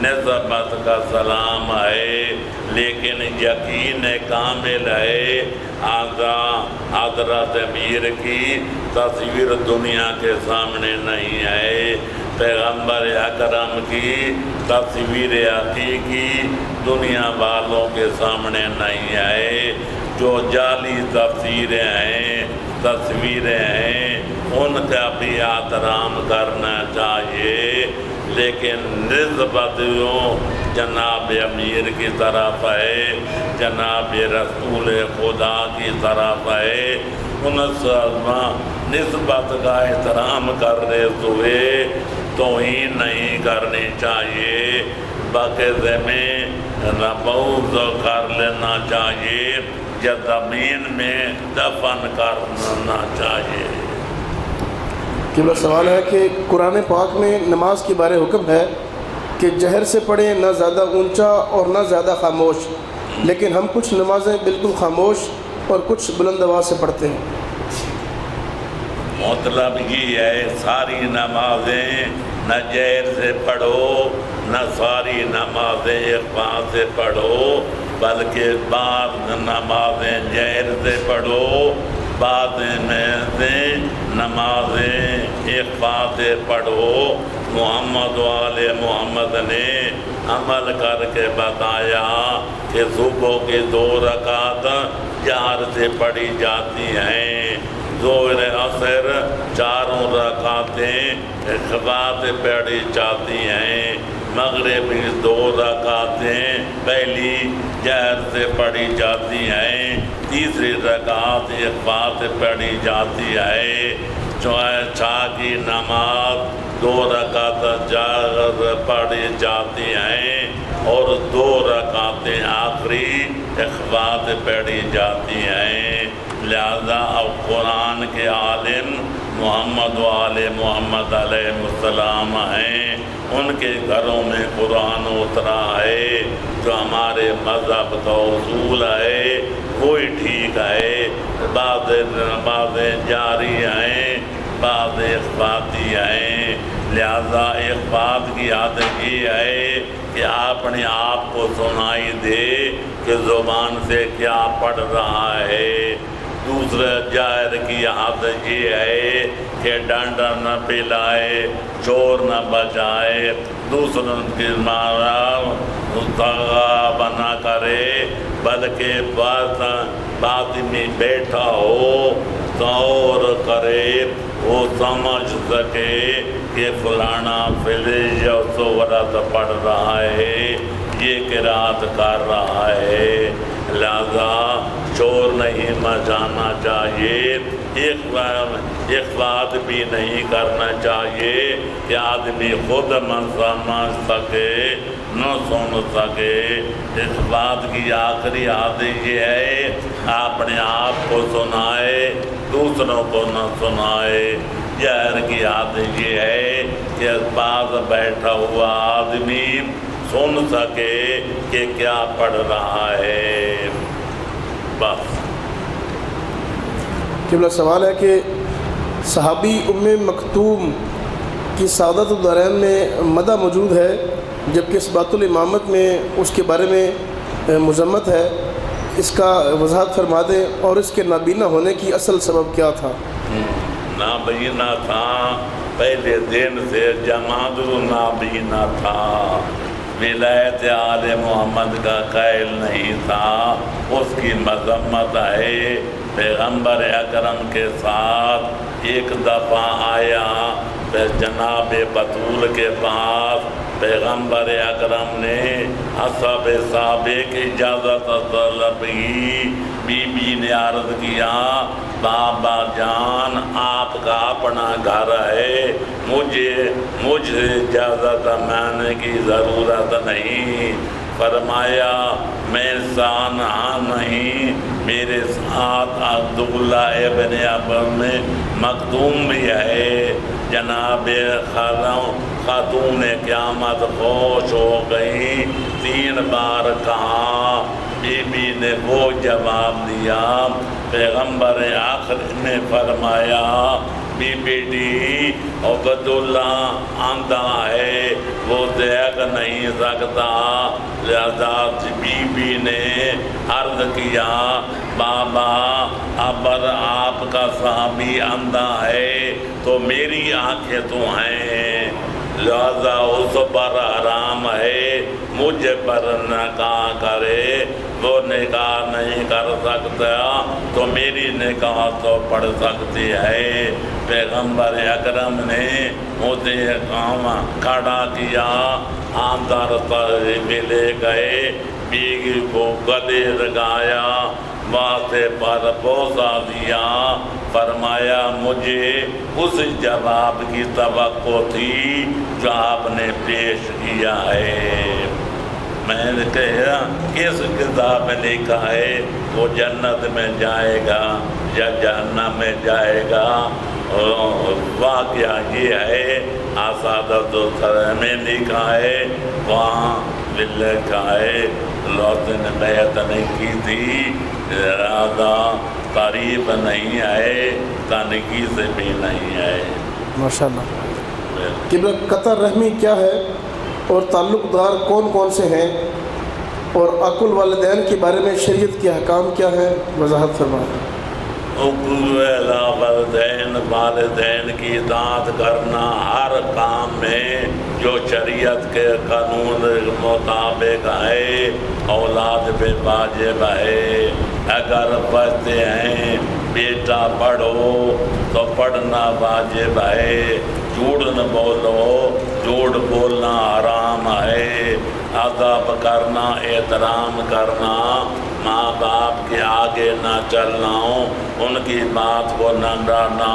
نسبت کا سلام ہے، لیکن یقین کامل ہے حضرت امیر کی تصویر دنیا کے سامنے نہیں ہے، پیغمبر اکرم کی تصویر حقیقی دنیا والوں کے سامنے نہیں ہے۔ جو جعلی تصویریں ہیں ان کا بھی احترام کرنا چاہیے۔ لیکن نسبت جناب امیر کی طرف ہے، جناب رسول خدا کی طرف ہے، ان نسبت کا احترام کرنے ہوئے توہین نہیں کرنی چاہیے، باقاعدہ میں نبوذ کر لینا چاہیے یا زمین میں دفن کرنا چاہیے۔ قبلہ سوال ہے کہ قرآن پاک میں نماز کے بارے حکم ہے کہ جہر سے پڑھیں، نہ زیادہ اونچا اور نہ زیادہ خاموش، لیکن ہم کچھ نمازیں بالکل خاموش اور کچھ بلند آواز سے پڑھتے ہیں۔ مطلب یہ ہے ساری نمازیں نہ جہر سے پڑھو، نہ ساری نمازیں اخفا سے پڑھو، بلکہ بعض نمازیں جہر سے پڑھو، بعض میں نمازیں اخفا سے پڑھو۔ محمد والے محمد نے عمل کر کے بتایا کہ صبح کی 2 رکعت جہر سے پڑھی جاتی ہیں، ظہر عصر 4 رکعتیں اخفا سے پڑھی جاتی ہیں، مغرب کی 2 رکعتیں پہلی جہر سے پڑھی جاتی ہیں، تیسری رکعت اخفا سے پڑھی جاتی ہے۔ عشاء کی نماز 2 رکعت جہر پڑھی جاتی ہیں اور 2 رکعتیں آخری اخفا سے پڑھی جاتی ہیں۔ لہذا اب قرآن کے عالم محمد والے محمد علیہ السلام ہیں، ان کے گھروں میں قرآن اترا ہے، جو ہمارے مذہب کا اصول ہے وہی ٹھیک ہے۔ بعض جاری ہیں، بعض اخفاتی ہیں، لہذا اخفات کی عادت یہ ہے کہ اپنے آپ کو سنائی دے کہ زبان سے کیا پڑھ رہا ہے۔ دوسرے جاہر کی عادت یہ ہے کہ ڈانڈا نہ پلائے، چور نہ بجائے، دوسروں کی مارا نہ کرے، بلکہ بات میں بیٹھا ہو غور کرے، وہ سمجھ سکے کہ فلانا فلج یا سورت پڑھ رہا ہے، یہ قرات کر رہا ہے۔ لہذا شور نہیں مچانا چاہیے، اخفاء بھی نہیں کرنا چاہیے کہ آدمی خود سمجھ سکے نہ سن سکے۔ اخفاء کی آخری عادت یہ ہے اپنے آپ کو سنائے، دوسروں کو نہ سنائے۔ جہر کی عادت یہ ہے کہ پاس بیٹھا ہوا آدمی سن سکے کہ کیا پڑھ رہا ہے۔ بس قبلہ سوال ہے کہ صحابی ام مکتوم کی سعادت الدارین میں مدح موجود ہے، جبکہ اثبات الامامت میں اس کے بارے میں مذمت ہے، اس کا وضاحت فرما دیں، اور اس کے نابینا ہونے کی اصل سبب کیا تھا؟ نابینا تھا، پہلے دن سے جماعت نابینا تھا، ولایت آل محمد کا قائل نہیں تھا، اس کی مذمت ہے۔ پیغمبر اکرم کے ساتھ ایک دفعہ آیا جناب بطول کے پاس، پیغمبر اکرم نے اصحاب صحابہ کی اجازت طلب کی، بی بی نے عرض کیا بابا جان آپ کا اپنا گھر ہے، مجھے اجازت ماننے کی ضرورت نہیں۔ فرمایا میں سانحہ نہیں، میرے ساتھ عبداللہ ابن ابن مکتوم بھی ہے۔ جناب خاتون قیامت خوش ہو گئی، 3 بار کہا، بی بی نے وہ جواب دیا۔ پیغمبر آخر نے فرمایا بی بیٹی عبداللہ اندھا ہے، وہ دیکھ نہیں سکتا۔ لہذا بی بی نے عرض کیا بابا ابر آپ کا صحابی اندھا ہے تو میری آنکھیں تو ہیں، لہذا اس پر حرام ہے مجھ پر نکاح کرے، وہ نکاح نہیں کر سکتا تو میری نکاح تو پڑھ سکتی ہے۔ پیغمبر اکرم نے مجھے کام کھڑا کیا، اندر میں لے گئے، بیوی کو گلے لگایا، واسطے پر بوسہ دیا، فرمایا مجھے اس جواب کی توقع تھی جو آپ نے پیش کیا ہے۔ میں نے کہا کس کتاب میں لکھا ہے وہ جنت میں جائے گا یا جہنم میں جائے گا؟ واقعہ یہ ہے اسعادت الدین میں لکھا ہے، وہاں لکھا ہے لوط نے بیعت نہیں کی تھی، ارادہ تعریف نہیں ہے، تنقید سے بھی نہیں ہے۔ ماشاءاللہ۔ قبلہ قطع رحمی کیا ہے اور تعلق دار کون کون سے ہیں، اور عقل الوالدین کے بارے میں شریعت کے احکام کیا ہے، وضاحت فرمائیں۔ والدین کی اطاعت کرنا ہر کام میں جو شریعت کے قانون مطابق ہے اولاد پہ واجب ہے۔ اگر بچتے ہیں بیٹا پڑھو تو پڑھنا واجب ہے، جھوٹ نہ بولو، جھوٹ بولنا حرام ہے، ادب کرنا، احترام کرنا، ماں باپ کے آگے نہ چلنا، ان کی بات کو نہ ڈالنا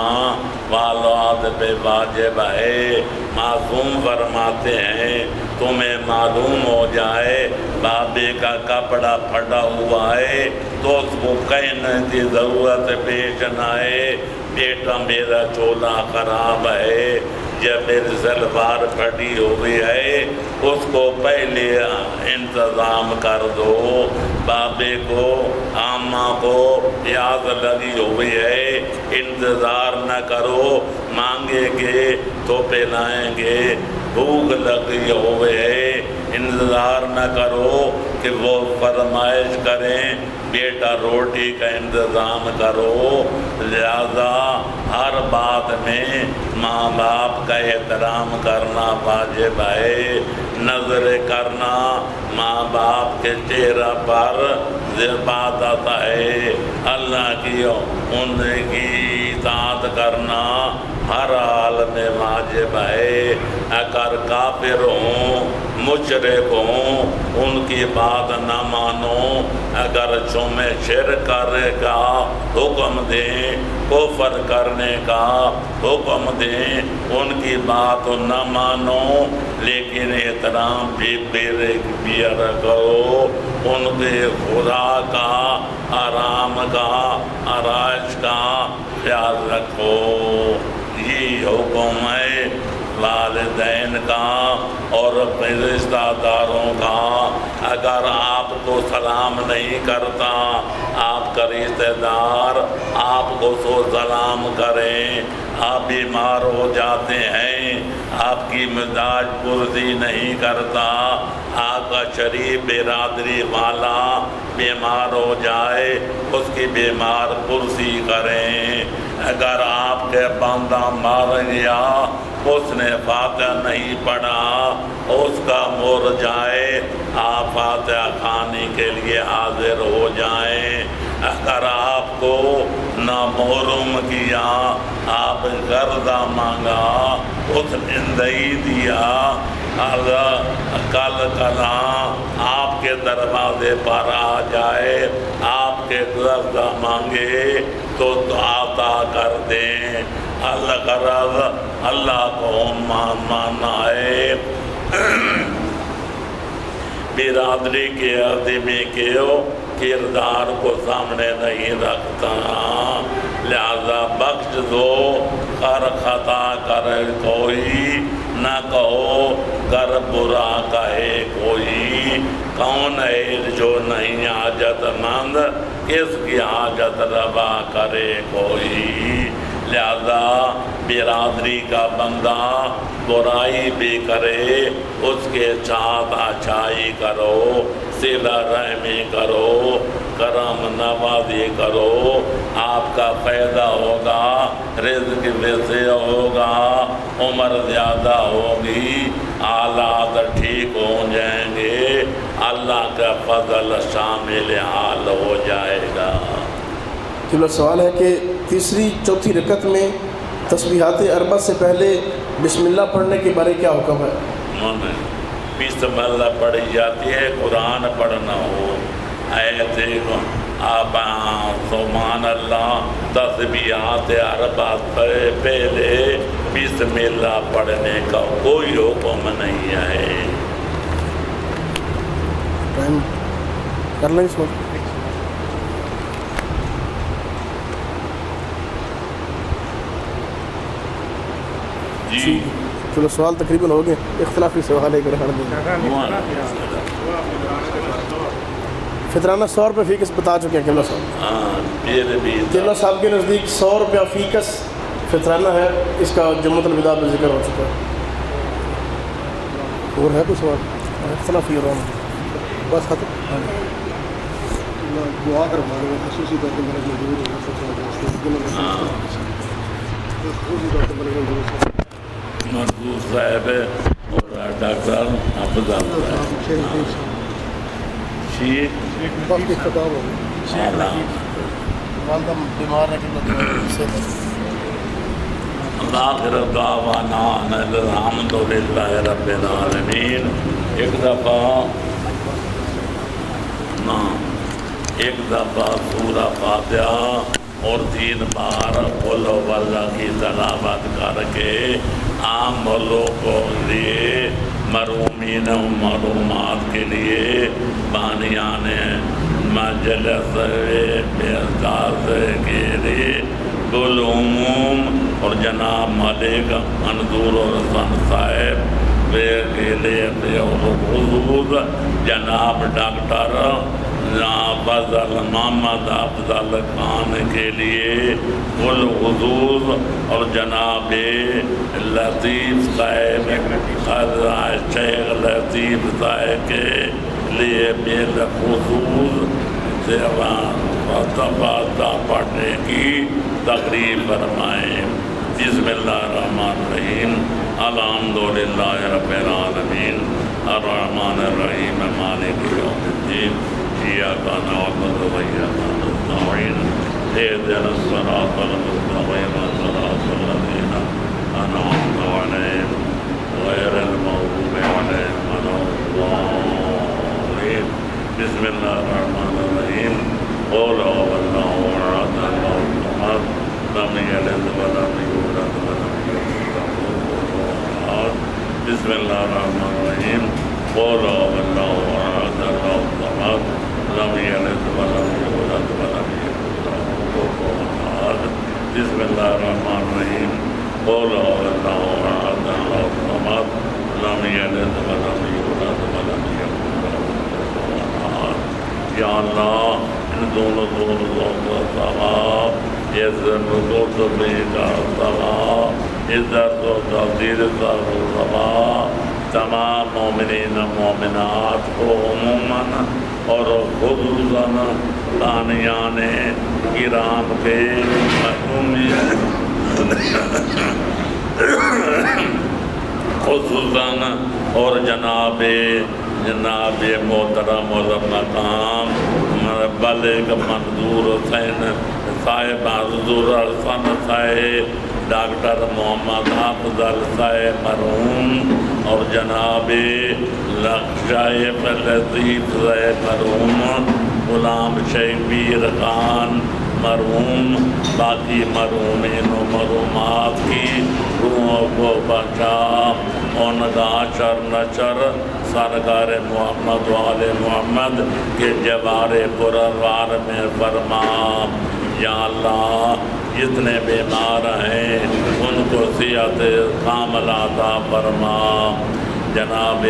والد پہ واجب ہے۔ معصوم فرماتے ہیں تمہیں معلوم ہو جائے بابے کا کپڑا پھٹا ہوا ہے تو اس کو کہنے کی ضرورت پیش نہ آئے بیٹا میرا چولا خراب ہے یا میری سلوار پھٹی ہوئی ہے، اس کو پہلے انتظام کر دو۔ بابے کو آما کو پیاس لگی ہوئی ہے، انتظار نہ کرو، مانگیں گے تو پلائیں گے، بھوک لگی ہوئی ہے، انتظار نہ کرو کہ وہ فرمائش کریں، بیٹا روٹی کا انتظام کرو۔ لہذا ہر بات میں ماں باپ کا احترام کرنا واجب ہے، نظر کرنا ماں باپ کے چہرہ پر بات آتا ہے، اللہ کی ان کی اطاعت کرنا ہر حال میں واجب ہے۔ اگر کافر ہوں، مشرک ہوں، ان کی بات نہ مانو، اگر تمہیں شرک کرنے کا حکم دیں، کفر کرنے کا حکم دیں، ان کی بات نہ مانو، لیکن احترام بھی کرو، ان کے خدا کا، آرام کا، آرائش کا خیال رکھو۔ یہ حکم ہے والدین کا اور رشتہ داروں کا۔ اگر آپ کو سلام نہیں کرتا، آپ کا رشتہ دار آپ کو سلام کریں، آپ بیمار ہو جاتے ہیں، آپ کی مزاج پرسی نہیں کرتا، آپ کا شریف برادری والا بیمار ہو جائے، اس کی بیمار پرسی کریں۔ اگر آپ کے بندہ مر گیا، اس نے فاتحہ نہیں پڑھا، اس کا مر جائے، آپ فاتحہ خانی کے لیے حاضر ہو جائیں۔ اگر آپ کو نہ محروم کیا، آپ قرضہ مانگا، اس نے نہیں دیا، کل کلاں آپ کے دروازے پر آ جائے، آپ کے قرضہ مانگے تو عطا کر دیں۔ اللہ کو ماننا ہے، برادری کے عظیمی کے کردار کو سامنے نہیں رکھتا، لہذا بخش دو، کر خطا کرے کوئی، نہ کہو کر برا کہے کوئی۔ کون ہے جو نہیں حاجت مند، کس کی حاجت روا کرے کوئی۔ لہذا برادری کا بندہ برائی بھی کرے اس کے ساتھ اچھائی کرو، صلہ رحمی کرو، کرم نوازی کرو، آپ کا فائدہ ہوگا، رزق وسع ہوگا، عمر زیادہ ہوگی، حالات ٹھیک ہو جائیں گے، اللہ کا فضل شامل حال ہو جائے گا۔ قبلہ سوال ہے کہ تیسری چوتھی رکعت میں تسبیحات اربع سے پہلے بسم اللہ پڑھنے کے بارے کیا حکم ہے؟ بسم اللہ پڑھی جاتی ہے، قرآن پڑھنا ہو، دیکھو آپ سبحان اللہ تسبیحات اربع سے پہلے بسم اللہ پڑھنے کا کوئی حکم نہیں ہے۔ کر لیں اس وقت جی چلو سوال تقریباً ہو گئے، اختلافی سوال ہے کہ فطرانہ 100 روپے فیکس بتا چکے ہیں قبلہ صاحب۔ قبلہ صاحب کے نزدیک 100 روپیہ فیکس فطرانہ ہے، اس کا جمعۃ الوداع میں ذکر ہو چکا ہے۔ اور ہے کوئی سوال؟ اختلافی ہو رہا ہوں بس ختم۔ دعا کروانے خصوصی طور پر مرزوق صاحب اور ڈاکٹر افضل آخر دعوانا ان الحمد للہ رب العالمین۔ ایک دفعہ سورہ فاتحہ اور 3 بار قل هو اللہ کی تلاوت کر کے عام لوگوں کے لیے، محرومین و محرومات کے لیے، بانیان مجلس بیعزاز کے لیے بالعموم، اور جناب ملک منظور الحسن صاحب کے لیے، اور جناب ڈاکٹر فضل محمد افضل خان کے لیے بالخصوص، اور جناب لطیف صاحب شیخ لطیف صاحب کے لیے بالخصوص فاتحہ پڑھنے کی تقریب فرمائیں۔ بسم اللہ الرحمن الرحیم، الحمدللہ رب العالمین، الرحمن الرحیم، مالک یوم الدین، إياك نعبد وإياك نستعين، اهدنا الصراط المستقيم، صراط الذين أنعمت عليهم غير المغضوب عليهم ولا الضالين۔ بسم الله الرحمن الرحيم، قل هو الله أحد الله الصمد لم يلد ولم يولد ولم يكن له كفوا أحد۔ بسم الله الرحمن الرحيم، قل هو الله أحد الله الصمد لم يلد ولم يولد ولم يكن له كفوا أحد۔ بسم الله الرحمن الرحيم، قل هو الله أحد الله الصمد لم يلد ولم يولد ولم يكن له كفوا أحد۔ یا اللہ ان دونوں کا ثواب، عزت و تبی کا ثواب، عزت و تقدیر کا ثواب تمام مومنین مومنات کو عموماً اور خصوصاً دانیان کرام کے خصوصاً اور جناب محترم مقام ملک منظور حسین صاحب، حضور حسن صاحب، ڈاکٹر محمد افضل صاحب مرحوم، اور جناب شیخ لطیف صاحب مرحوم، غلام شبیر خان مرحوم، باقی مرحومین و مرحومات کی روحوں کو بچا، ان کا شر نشر سرکار محمد و آل محمد کے جوار پروار میں فرما۔ یا اللہ جتنے بیمار ہیں ان کو صحت کاملہ عطا فرما۔ جناب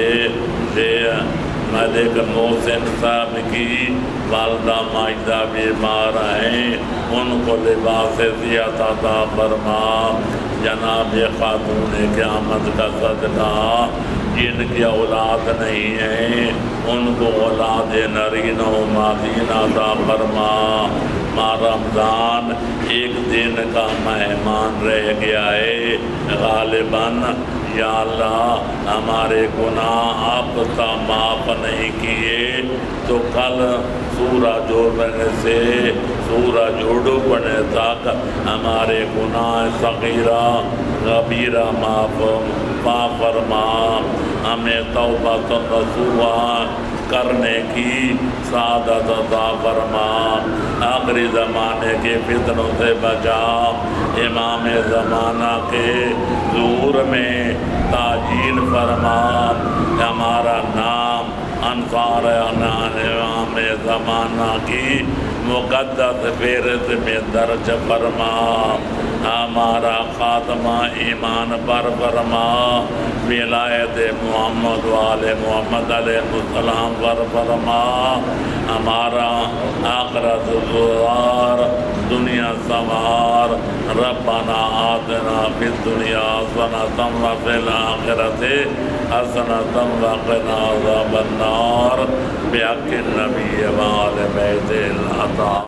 ملک محسن صاحب کی والدہ ماجدہ بیمار ہیں، ان کو لباس زیادت عطا فرما۔ جناب خاتون قیامت کا صدقہ جن کی اولاد نہیں ہے ان کو اولاد نرین و مادین عطا فرما۔ ماہ رمضان ایک دن کا مہمان رہ گیا ہے، غالباً یا اللہ ہمارے گناہ آپ کا معاف نہیں کیے تو کل سورج اڑنے سے سورج ڈوبنے تک ہمارے گناہ صغیرہ کبیرہ معاف فرما۔ ہمیں توبۃ نصوحہ کرنے کی سعادت عطا فرما۔ آخری زمانے کے فتنوں سے بچا۔ امام زمانہ کے ظہور میں تعجیل فرما۔ ہمارا نام انصار امام زمانہ کی مقدس فہرست میں درج فرما۔ ہمارا خاتمہ ایمان پر فرما۔ ولایت محمد وآل محمد علیہ السلام پر فرما۔ ہمارا آخرت گزار، دنیا سوار۔ ربنا آتنا فی الدنیا حسنۃ وفی الآخرۃ حسنۃ وقنا عذاب النار بحق النبی وآل بیت العطا۔